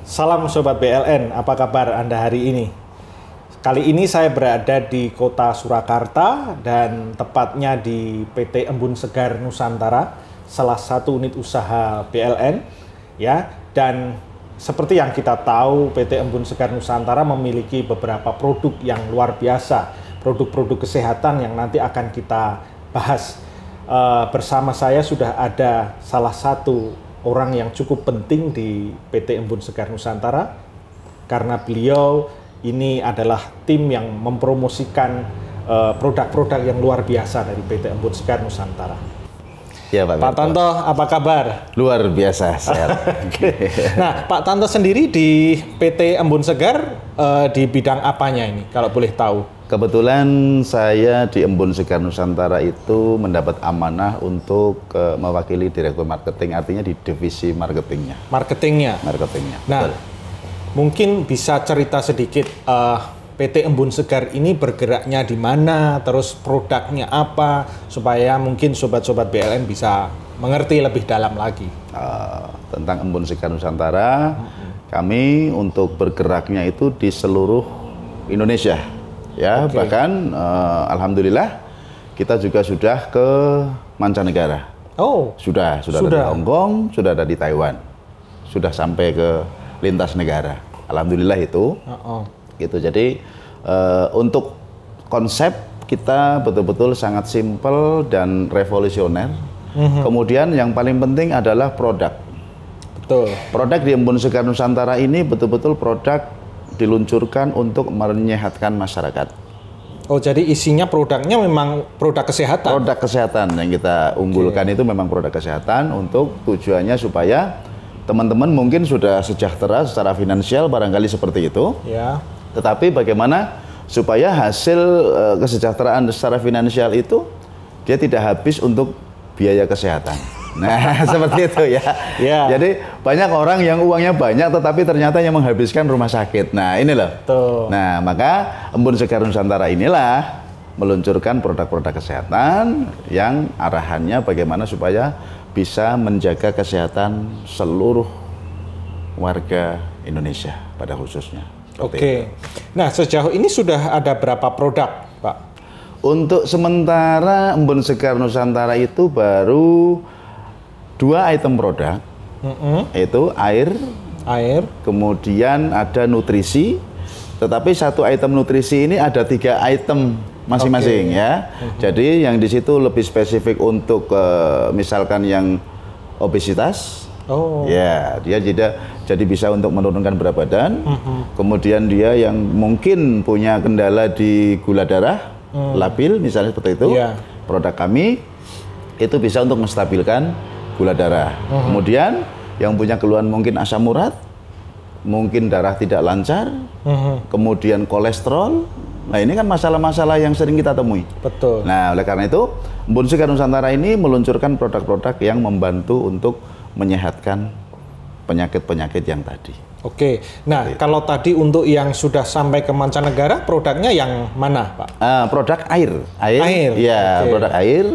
Salam Sobat BLN, apa kabar Anda hari ini? Kali ini saya berada di kota Surakarta dan tepatnya di PT Embun Segar Nusantara, salah satu unit usaha BLN, ya. Dan seperti yang kita tahu, PT Embun Segar Nusantara memiliki beberapa produk yang luar biasa, produk-produk kesehatan yang nanti akan kita bahas. Bersama saya sudah ada salah satu orang yang cukup penting di PT Embun Segar Nusantara, karena beliau ini adalah tim yang mempromosikan produk-produk yang luar biasa dari PT Embun Segar Nusantara. Ya, Pak Tanto, apa kabar? Luar biasa, sehat. Okay. Nah, Pak Tanto sendiri di PT Embun Segar di bidang apanya ini, kalau boleh tahu? Kebetulan saya di Embun Segar Nusantara itu mendapat amanah untuk mewakili Direktur Marketing, artinya di divisi marketingnya. Marketingnya? Marketingnya. Nah, betul. Mungkin bisa cerita sedikit PT Embun Segar ini bergeraknya di mana, terus produknya apa, supaya mungkin sobat-sobat BLN bisa mengerti lebih dalam lagi. Tentang Embun Segar Nusantara, kami untuk bergeraknya itu di seluruh Indonesia. Ya, okay. Bahkan alhamdulillah kita juga sudah ke mancanegara. Oh, sudah ada di Hong Kong, sudah ada di Taiwan, sudah sampai ke lintas negara. Alhamdulillah itu. Gitu. Jadi untuk konsep kita betul-betul sangat simpel dan revolusioner. Kemudian yang paling penting adalah produk. Betul. Produk di Embun Segar Nusantara ini betul-betul produk diluncurkan untuk menyehatkan masyarakat. Oh, jadi isinya produknya memang produk kesehatan? Produk kesehatan yang kita unggulkan itu memang produk kesehatan, untuk tujuannya supaya teman-teman mungkin sudah sejahtera secara finansial, barangkali seperti itu. Ya. Tetapi bagaimana supaya hasil kesejahteraan secara finansial itu dia tidak habis untuk biaya kesehatan. Nah, seperti itu ya. Yeah. Jadi banyak orang yang uangnya banyak tetapi ternyata yang menghabiskan rumah sakit. Nah, ini loh. Tuh. Nah, maka Embun Segar Nusantara inilah meluncurkan produk-produk kesehatan yang arahannya bagaimana supaya bisa menjaga kesehatan seluruh warga Indonesia pada khususnya. Oke. Nah, sejauh ini sudah ada berapa produk, Pak? Untuk sementara Embun Segar Nusantara itu baru 2 item produk, yaitu air, kemudian ada nutrisi, tetapi 1 item nutrisi ini ada 3 item masing-masing. Okay. Ya. Jadi yang di situ lebih spesifik untuk misalkan yang obesitas, ya dia jadi bisa untuk menurunkan berat badan. Kemudian dia yang mungkin punya kendala di gula darah, labil misalnya seperti itu, produk kami itu bisa untuk menstabilkan gula darah. Kemudian yang punya keluhan mungkin asam urat, mungkin darah tidak lancar, kemudian kolesterol. Nah, ini kan masalah-masalah yang sering kita temui. Betul. Nah, oleh karena itu Embun Segar Nusantara ini meluncurkan produk-produk yang membantu untuk menyehatkan penyakit-penyakit yang tadi. Oke. Nah, kalau tadi untuk yang sudah sampai ke mancanegara, produknya yang mana, Pak? Produk air. Ya, produk air.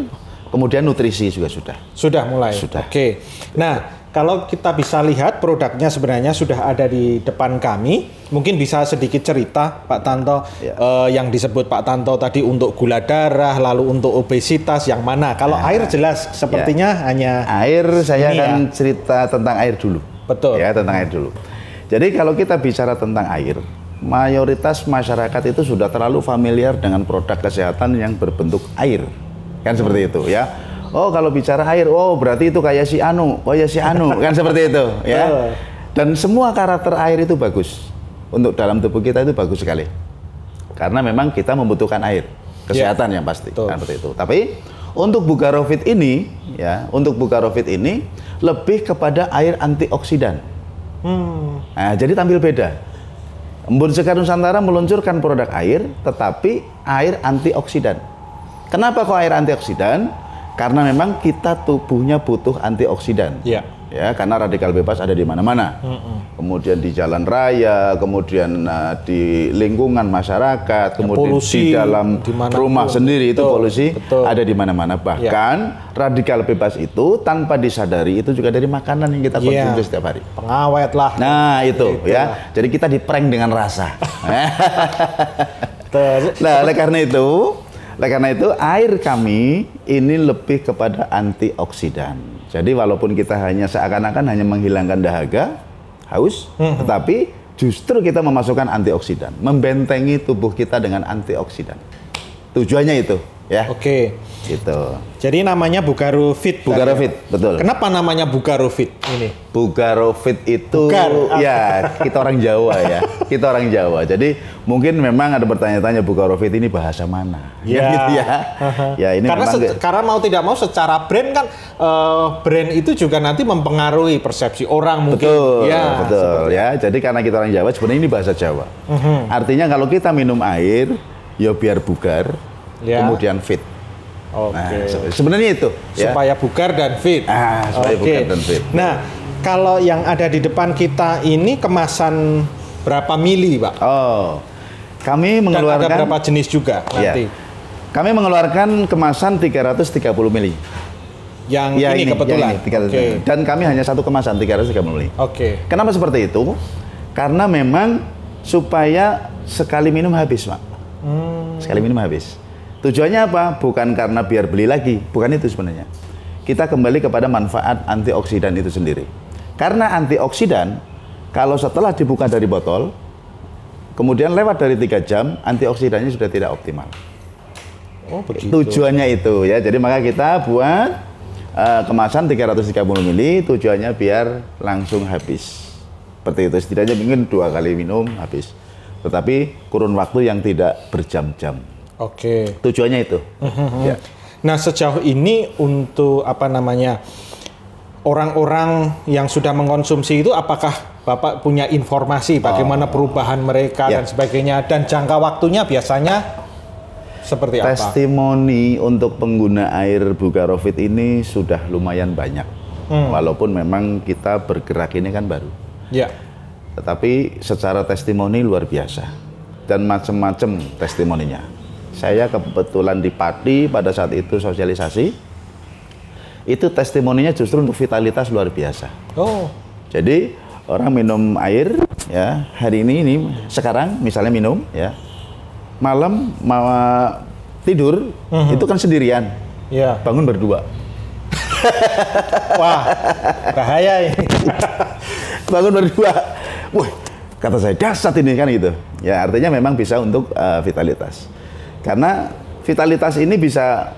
Kemudian nutrisi juga sudah. Sudah mulai? Sudah. Oke. Nah, kalau kita bisa lihat produknya sebenarnya sudah ada di depan kami. Mungkin bisa sedikit cerita, Pak Tanto, yang disebut Pak Tanto tadi untuk gula darah, lalu untuk obesitas, yang mana? Kalau air jelas, sepertinya hanya... Air, saya akan cerita tentang air dulu. Betul. Ya, tentang air dulu. Jadi kalau kita bicara tentang air, mayoritas masyarakat itu sudah terlalu familiar dengan produk kesehatan yang berbentuk air. Kan seperti itu ya. Oh, kalau bicara air, oh berarti itu kayak si anu, kan seperti itu ya. Dan semua karakter air itu bagus. Untuk dalam tubuh kita itu bagus sekali. Karena memang kita membutuhkan air, kesehatan yang pasti, kan seperti itu. Tapi untuk Bugarofit ini ya, lebih kepada air antioksidan. Nah, jadi tampil beda. Embun Segar Nusantara meluncurkan produk air, tetapi air antioksidan. Kenapa kok air antioksidan? Karena memang kita tubuhnya butuh antioksidan. ya, karena radikal bebas ada di mana-mana. Kemudian di jalan raya, kemudian di lingkungan masyarakat, kemudian polusi, di dalam rumah sendiri itu polusi ada di mana-mana. Bahkan radikal bebas itu tanpa disadari itu juga dari makanan yang kita konsumsi setiap hari. Pengawet lah. Nah itu ya. Jadi kita diprank dengan rasa. Nah, oleh karena itu air kami ini lebih kepada antioksidan. Jadi walaupun kita hanya seakan-akan hanya menghilangkan dahaga, haus, tetapi justru kita memasukkan antioksidan, membentengi tubuh kita dengan antioksidan. Tujuannya itu, ya. Oke. Gitu. Jadi namanya Bugaro Fit. Bugaro Fit, betul. Kenapa namanya Bugaro Fit ini? Bugaro Fit itu ya kita orang Jawa ya. Kita orang Jawa. Jadi mungkin memang ada bertanya-tanya Bugaro Fit ini bahasa mana? Ya. Gitu ya. Ya ini karena mau tidak mau secara brand kan brand itu juga nanti mempengaruhi persepsi orang mungkin. Betul. Ya, betul ya. Jadi karena kita orang Jawa sebenarnya ini bahasa Jawa. Artinya kalau kita minum air ya biar bugar, kemudian fit. Oke. Nah, sebenarnya itu supaya bugar dan fit. Supaya bugar dan fit. Nah, kalau yang ada di depan kita ini kemasan berapa mili, Pak? Oh. Kami mengeluarkan dan ada berapa jenis juga nanti. Kami mengeluarkan kemasan 330 mili. Yang ini kebetulan. Dan kami hanya satu kemasan 330 mili. Oke. Kenapa seperti itu? Karena memang supaya sekali minum habis, Pak. Sekali minum habis. Tujuannya apa? Bukan karena biar beli lagi, bukan itu sebenarnya. Kita kembali kepada manfaat antioksidan itu sendiri. Karena antioksidan, kalau setelah dibuka dari botol, kemudian lewat dari 3 jam, antioksidannya sudah tidak optimal. Oh, begitu. Tujuannya itu ya. Jadi maka kita buat kemasan 330 ml, tujuannya biar langsung habis. Seperti itu, setidaknya mungkin 2 kali minum habis. Tetapi kurun waktu yang tidak berjam-jam. Oke. Tujuannya itu. Ya. Nah, sejauh ini untuk orang-orang yang sudah mengkonsumsi itu, apakah Bapak punya informasi bagaimana perubahan mereka dan sebagainya, dan jangka waktunya biasanya seperti apa? Testimoni untuk pengguna air Bugaro Fit ini sudah lumayan banyak. Walaupun memang kita bergerak ini kan baru. Ya. Tetapi secara testimoni luar biasa. Dan macam-macam testimoninya. Saya kebetulan di Pati pada saat itu sosialisasi, itu testimoninya justru untuk vitalitas luar biasa. Oh. Jadi orang minum air ya hari ini sekarang misalnya minum ya, malam mau tidur itu kan sendirian, bangun berdua. Wah, bahaya ini. Bangun berdua. Wah, kata saya dasar ini kan gitu. Ya artinya memang bisa untuk vitalitas. Karena vitalitas ini bisa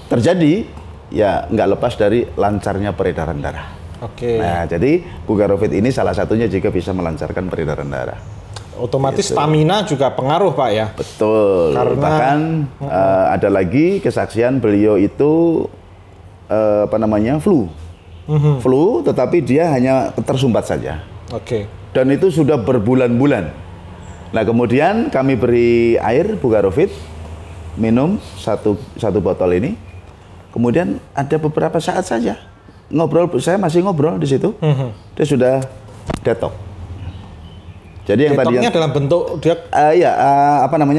terjadi ya nggak lepas dari lancarnya peredaran darah. Oke. Nah, jadi Bugaro Fit ini salah satunya juga bisa melancarkan peredaran darah. Otomatis stamina juga pengaruh, Pak ya. Betul. Karena bahkan ada lagi kesaksian beliau itu flu. Flu, tetapi dia hanya tersumbat saja. Oke. Dan itu sudah berbulan-bulan. Nah kemudian kami beri air Bugaro Fit, minum satu botol ini. Kemudian ada beberapa saat saja ngobrol, saya masih ngobrol di situ. Dia sudah detok. Jadi yang tadinya dalam bentuk dia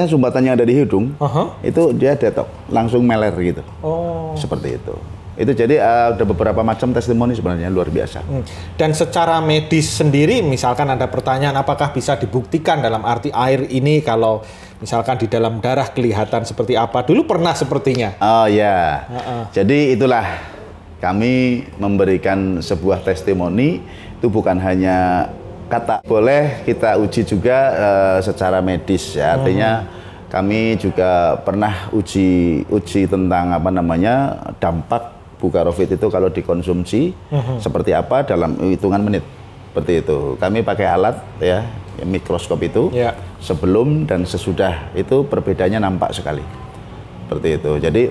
sumbatannya ada di hidung, itu dia detok, langsung meler gitu. Oh. Seperti itu. Itu jadi ada beberapa macam testimoni sebenarnya luar biasa. Dan secara medis sendiri, misalkan ada pertanyaan apakah bisa dibuktikan dalam arti air ini kalau misalkan di dalam darah kelihatan seperti apa? Dulu pernah sepertinya. Oh ya. Jadi itulah kami memberikan sebuah testimoni, itu bukan hanya kata, boleh kita uji juga secara medis ya. Artinya kami juga pernah uji tentang dampak Bugaro Fit itu kalau dikonsumsi seperti apa dalam hitungan menit. Seperti itu. Kami pakai alat ya, mikroskop itu sebelum dan sesudah itu perbedaannya nampak sekali. Seperti itu. Jadi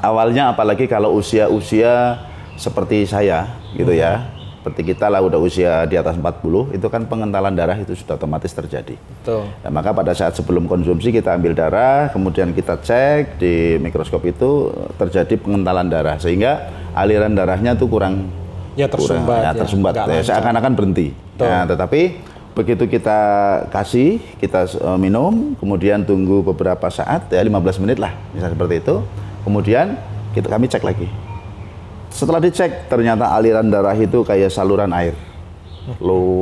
awalnya apalagi kalau usia seperti saya gitu ya. Seperti kita lah udah usia di atas 40, itu kan pengentalan darah itu sudah otomatis terjadi. Betul. Nah, maka pada saat sebelum konsumsi kita ambil darah, kemudian kita cek di mikroskop itu terjadi pengentalan darah, sehingga aliran darahnya tuh kurang Ya tersumbat. Ya, tersumbat. Ya, seakan-akan berhenti. Ya, tetapi begitu kita kasih, kita minum, kemudian tunggu beberapa saat, ya 15 menit lah, misalnya seperti itu. Kemudian kami cek lagi. Setelah dicek, ternyata aliran darah itu kayak saluran air.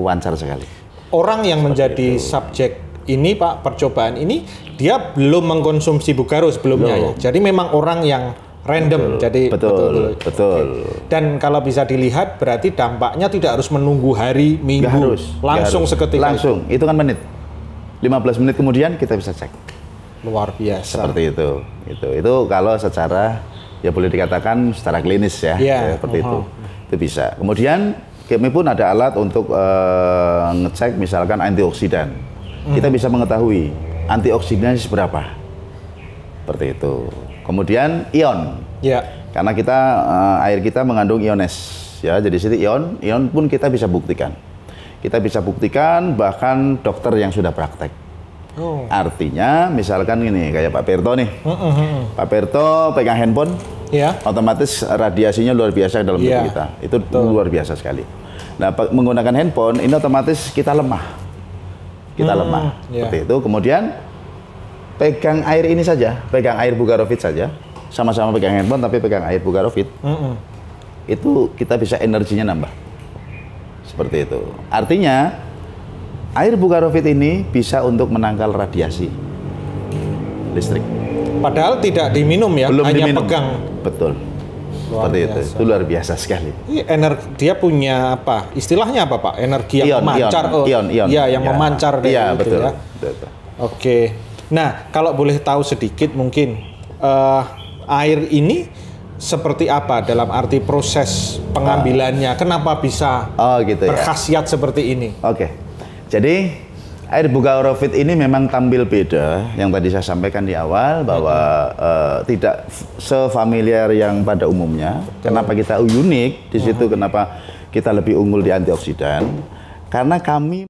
Lancar sekali. Orang yang menjadi subjek ini, Pak, percobaan ini, dia belum mengkonsumsi Bugaro sebelumnya ya. Jadi memang orang yang random, jadi betul. Dan kalau bisa dilihat berarti dampaknya tidak harus menunggu hari, minggu, langsung seketika. Langsung, itu kan menit. 15 menit kemudian kita bisa cek. Luar biasa. Seperti itu. Itu kalau secara ya boleh dikatakan secara klinis ya, seperti itu. Itu bisa. Kemudian kami pun ada alat untuk ngecek misalkan antioksidan. Kita bisa mengetahui antioksidannya seberapa. Seperti itu. Kemudian ion, karena kita air kita mengandung iones, ya. Jadi situ ion pun kita bisa buktikan. Kita bisa buktikan bahkan dokter yang sudah praktek. Artinya, misalkan ini kayak Pak Perto nih, Pak Perto pegang handphone, otomatis radiasinya luar biasa dalam tubuh kita. Itu luar biasa sekali. Nah, menggunakan handphone ini otomatis kita lemah, seperti itu. Kemudian pegang air ini saja, pegang air Bugarovit saja, sama-sama pegang handphone tapi pegang air Bugarovit, itu kita bisa energinya nambah, seperti itu. Artinya air Bugarovit ini bisa untuk menangkal radiasi listrik. Padahal tidak diminum ya, belum hanya diminum. Pegang. Betul. Seperti itu luar biasa sekali. Dia punya apa? Istilahnya apa, Pak? Energi yang memancar. Ion. Iya, yang memancar dari itu betul, ya. Betul. Oke. Nah, kalau boleh tahu sedikit mungkin air ini seperti apa dalam arti proses pengambilannya? Kenapa bisa berkhasiat seperti ini? Oke. Jadi air Bugarovit ini memang tampil beda. Yang tadi saya sampaikan di awal bahwa tidak sefamiliar yang pada umumnya. Kenapa kita unik di situ? Kenapa kita lebih unggul di antioksidan? Karena kami